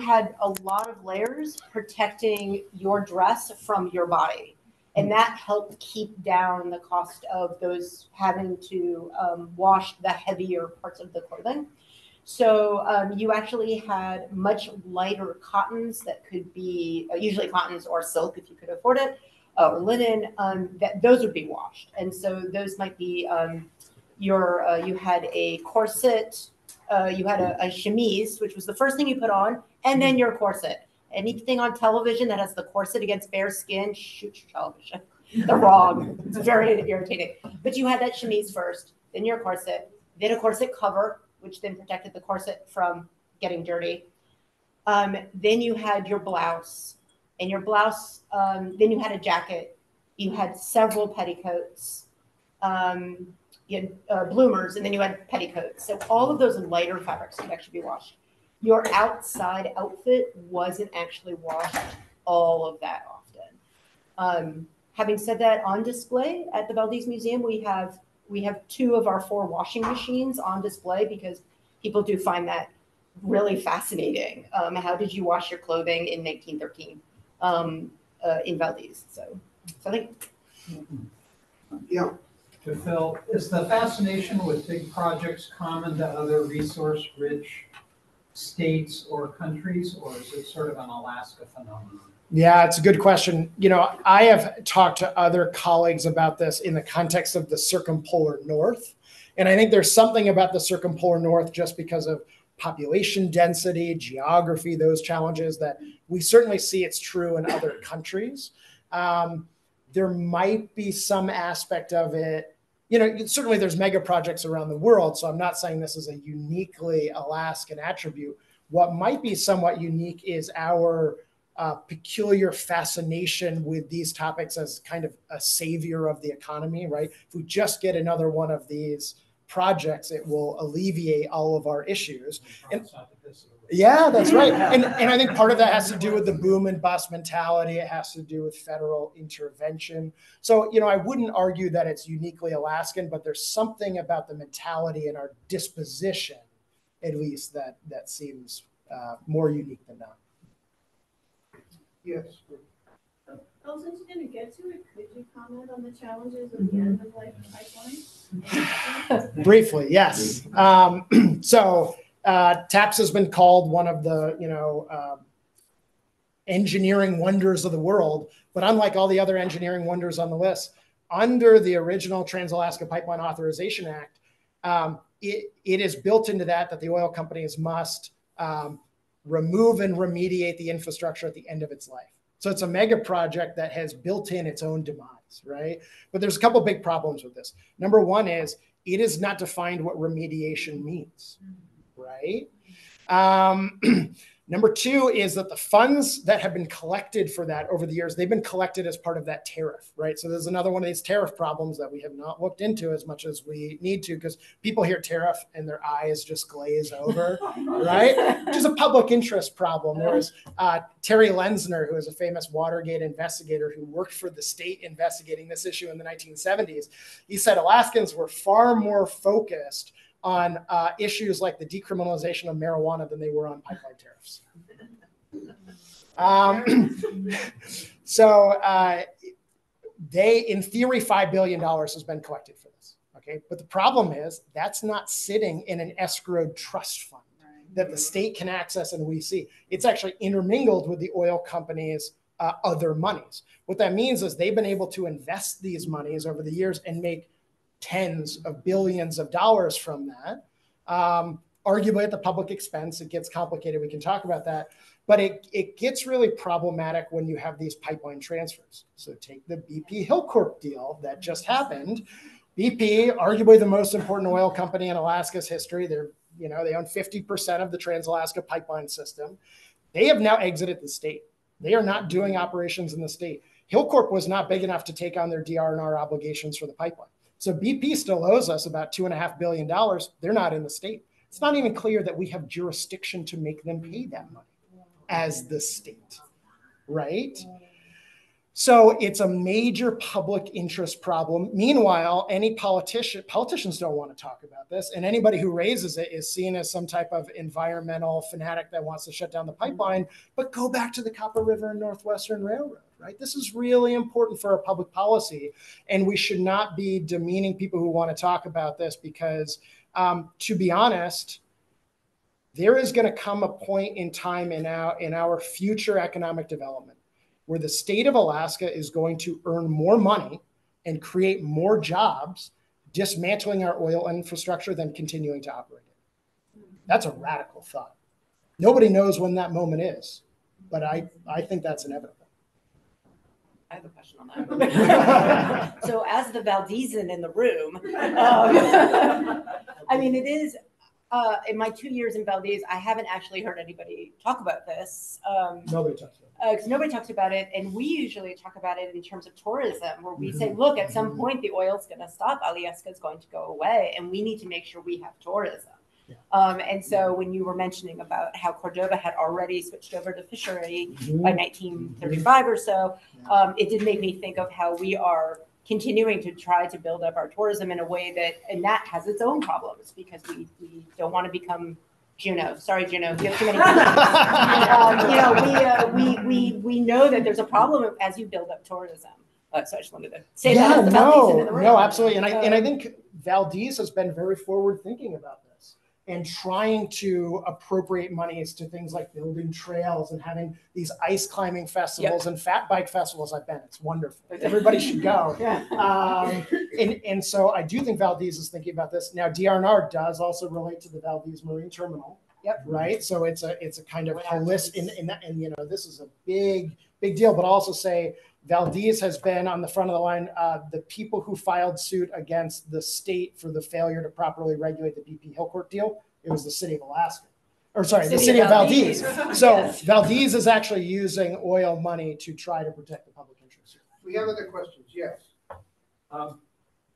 had a lot of layers protecting your dress from your body. And that helped keep down the cost of those having to wash the heavier parts of the clothing. So you actually had much lighter cottons that could be usually cottons or silk if you could afford it, or linen. Those would be washed, and so those might be you had a corset, you had a chemise, which was the first thing you put on, and then your corset. Anything on television that has the corset against bare skin, shoot your television. They're wrong. It's very irritating. But you had that chemise first, then your corset, then a corset cover, which then protected the corset from getting dirty. Then you had your blouse, and your blouse, then you had a jacket. You had several petticoats. You had bloomers, and then you had petticoats. So all of those lighter fabrics could actually be washed. Your outside outfit wasn't actually washed all of that often. Having said that, on display at the Valdez Museum, we have 2 of our 4 washing machines on display because people do find that really fascinating. How did you wash your clothing in 1913 in Valdez? So I think. Yeah. To Phil, is the fascination with big projects common to other resource-rich states or countries, or is it sort of an Alaska phenomenon? Yeah, it's a good question. I have talked to other colleagues about this in the context of the circumpolar north. And I think there's something about the circumpolar north just because of population density, geography, those challenges that we certainly see it's true in other countries. There might be some aspect of it. Certainly there's mega projects around the world, so I'm not saying this is a uniquely Alaskan attribute. What might be somewhat unique is our peculiar fascination with these topics as kind of a savior of the economy, right? If we just get another one of these projects, it will alleviate all of our issues. And yeah, that's right. And I think part of that has to do with the boom and bust mentality. It has to do with federal intervention. So, I wouldn't argue that it's uniquely Alaskan, but there's something about the mentality and our disposition at least that seems more unique than not. Yes. Oh, since you're gonna get to it, could you comment on the challenges of the end of life pipeline? Briefly, yes. So TAPS has been called one of the engineering wonders of the world, but unlike all the other engineering wonders on the list, under the original Trans-Alaska Pipeline Authorization Act, it is built into that the oil companies must remove and remediate the infrastructure at the end of its life. So it's a mega project that has built in its own demise, right? But there's a couple big problems with this. Number one is it is not defined what remediation means, right? Number two is that the funds that have been collected for that over the years, they've been collected as part of that tariff, right? So there's another one of these tariff problems that we have not looked into as much as we need to, because people hear tariff and their eyes just glaze over, right? Which is a public interest problem. There was Terry Lenzner, who is a famous Watergate investigator who worked for the state investigating this issue in the 1970s. He said Alaskans were far more focused on issues like the decriminalization of marijuana than they were on pipeline tariffs. They, in theory, $5 billion has been collected for this, okay? But the problem is that's not sitting in an escrowed trust fund that the state can access and we see. It's actually intermingled with the oil companies' other monies. What that means is they've been able to invest these monies over the years and make tens of billions of dollars from that. Arguably at the public expense, it gets complicated. We can talk about that. But it gets really problematic when you have these pipeline transfers. So take the BP Hilcorp deal that just happened. BP, arguably the most important oil company in Alaska's history. They own 50% of the Trans-Alaska pipeline system. They have now exited the state. They are not doing operations in the state. Hilcorp was not big enough to take on their DR&R obligations for the pipeline. So BP still owes us about $2.5 billion. They're not in the state. It's not even clear that we have jurisdiction to make them pay that money as the state, right? So it's a major public interest problem. Meanwhile, politicians don't want to talk about this, and anybody who raises it is seen as some type of environmental fanatic that wants to shut down the pipeline. But go back to the Copper River and Northwestern Railroad, right? This is really important for our public policy, and we should not be demeaning people who want to talk about this because, to be honest, there is going to come a point in time in our future economic development where the state of Alaska is going to earn more money and create more jobs dismantling our oil infrastructure than continuing to operate it. That's a radical thought. Nobody knows when that moment is, but I think that's inevitable. I have a question on that. So as the Valdesan in the room, I mean, it is, in my 2 years in Valdez, I haven't actually heard anybody talk about this. Nobody talks about it. Because nobody talks about it, and we usually talk about it in terms of tourism, where we say, look, at some point the oil's going to stop, Alyeska is going to go away, and we need to make sure we have tourism. Yeah. And so when you were mentioning about how Cordova had already switched over to fishery by 1935 or so, it did make me think of how we are continuing to try to build up our tourism in a way that has its own problems because we don't want to become Juneau. Sorry, Juneau. You have too many. We know that there's a problem as you build up tourism. So I just wanted to say that. As the Valdesan in the room. No, absolutely. And I think Valdez has been very forward thinking about this and trying to appropriate monies to things like building trails and having these ice climbing festivals and fat bike festivals. I've been. It's wonderful. Everybody should go. And so I do think Valdez is thinking about this. Now, DR&R does also relate to the Valdez Marine Terminal. Yep. Right. So it's a kind of holistic in that, and this is a big deal. But I'll also say Valdez has been on the front of the line. The people who filed suit against the state for the failure to properly regulate the BP Hilcorp deal, it was the city of Alaska. Or sorry, the city of Valdez. So Valdez is actually using oil money to try to protect the public interest. We have other questions. Yes.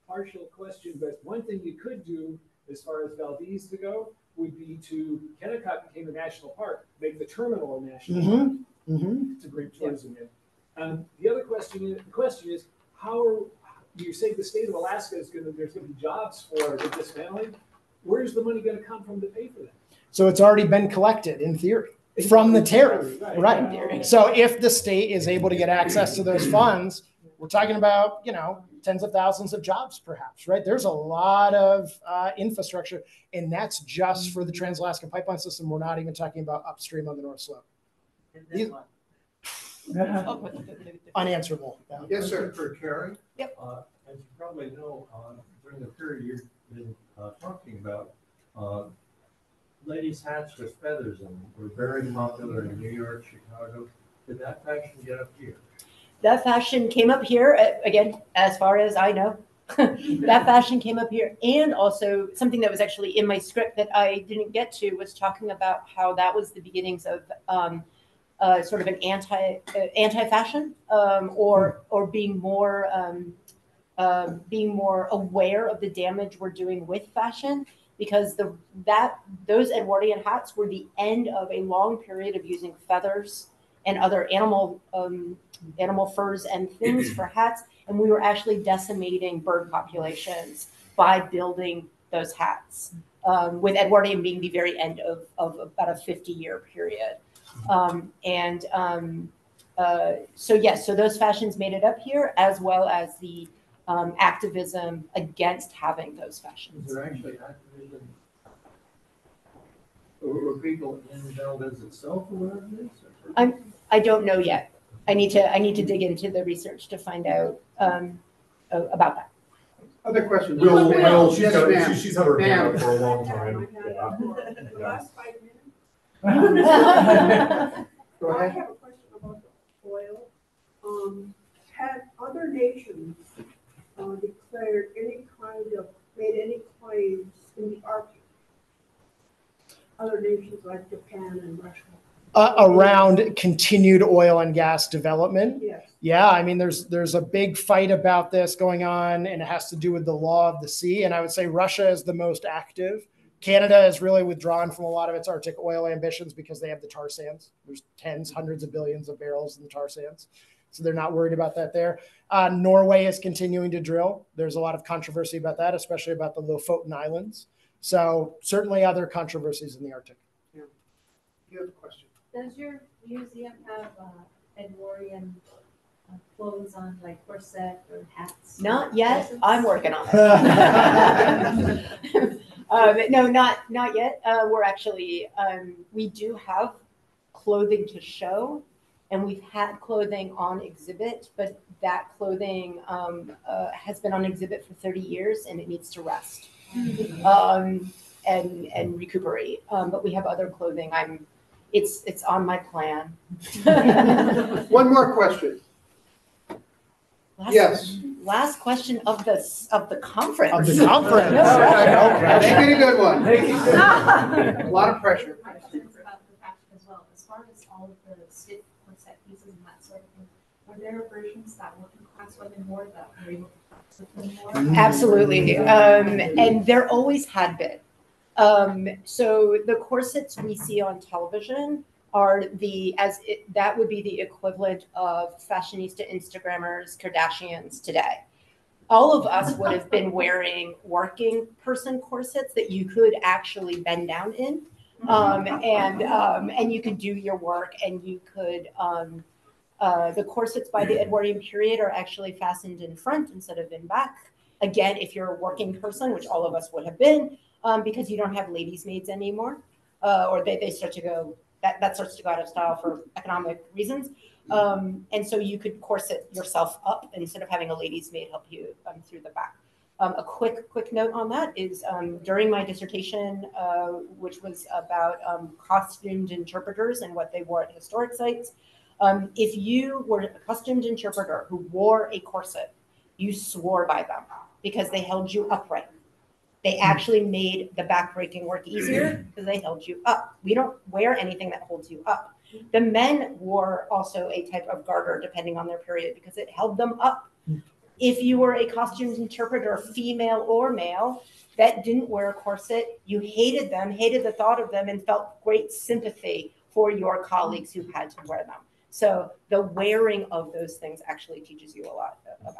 Partial question, but one thing you could do as far as Valdez to go would be to Kennecott became a national park, make the terminal a national park to bring tourism in. The other question is how you say the state of Alaska is there's going to be jobs for the dismantling. where's the money going to come from to pay for that? So it's already been collected in theory from the tariff, right? Right. So if the state is able to get access to those funds, we're talking about, tens of thousands of jobs perhaps, right? There's a lot of infrastructure, and that's just for the Trans-Alaska Pipeline System. We're not even talking about upstream on the North Slope. Unanswerable. Yes, sir. For Caren. Yep. As you probably know, during the period you've been talking about, ladies' hats with feathers in them were very popular in New York, Chicago. Did that fashion get up here? That fashion came up here, again, as far as I know. That fashion came up here. And also something that was actually in my script that I didn't get to was talking about how that was the beginnings of sort of an anti-fashion or being more aware of the damage we're doing with fashion, because those Edwardian hats were the end of a long period of using feathers and other animal furs and things for hats, and we were actually decimating bird populations by building those hats, with Edwardian being the very end of about a 50-year period. So those fashions made it up here, as well as the activism against having those fashions. Is there actually activism? Were people in Valdez itself aware of this? I don't know yet. I need to dig into the research to find out about that. Other questions? Will, Yes, ma'am. she's had her hand Ma'am. up for a long time. The last 5 minutes. Go I ahead. have a question about the oil. Have other nations declared made any claims in the Arctic? Other nations like Japan and Russia? Around continued oil and gas development. Yes. Yeah, I mean, there's a big fight about this going on, and it has to do with the law of the sea. And I would say Russia is the most active. Canada has really withdrawn from a lot of its Arctic oil ambitions because they have the tar sands. There's hundreds of billions of barrels in the tar sands. So they're not worried about that there. Norway is continuing to drill. There's a lot of controversy about that, especially about the Lofoten Islands. So certainly other controversies in the Arctic. Yeah. You have a question? Does your museum have Edwardian clothes on, like corset or hats? Not yet. Dresses? I'm working on it. No, not yet. We're actually, we do have clothing to show, and we've had clothing on exhibit, but that clothing has been on exhibit for 30 years and it needs to rest and recuperate. But we have other clothing. It's on my plan. One more question. Yes. Last question of the conference. Of the conference. Make it a good one. A lot of pressure. Questions about the fashion as well. As far as all of the stiff corset pieces and that sort of thing, were there versions that working class women wore that were able to practice with them more? Absolutely. And there always had been. So the corsets we see on television are that would be the equivalent of fashionista Instagrammers, Kardashians today. All of us would have been wearing working person corsets that you could actually bend down in, and you could do your work, and you could. The corsets by the Edwardian period are actually fastened in front instead of in back. Again, if you're a working person, which all of us would have been, because you don't have ladies' maids anymore, or they start to go. That starts to go out of style for economic reasons. And so you could corset yourself up instead of having a lady's maid help you through the back. A quick note on that is during my dissertation, which was about costumed interpreters and what they wore at historic sites, if you were a costumed interpreter who wore a corset, you swore by them because they held you upright. They actually made the backbreaking work easier because they held you up. We don't wear anything that holds you up. The men wore also a type of garter depending on their period because it held them up. If you were a costumes interpreter, female or male, that didn't wear a corset, you hated them, hated the thought of them, and felt great sympathy for your colleagues who had to wear them. So the wearing of those things actually teaches you a lot about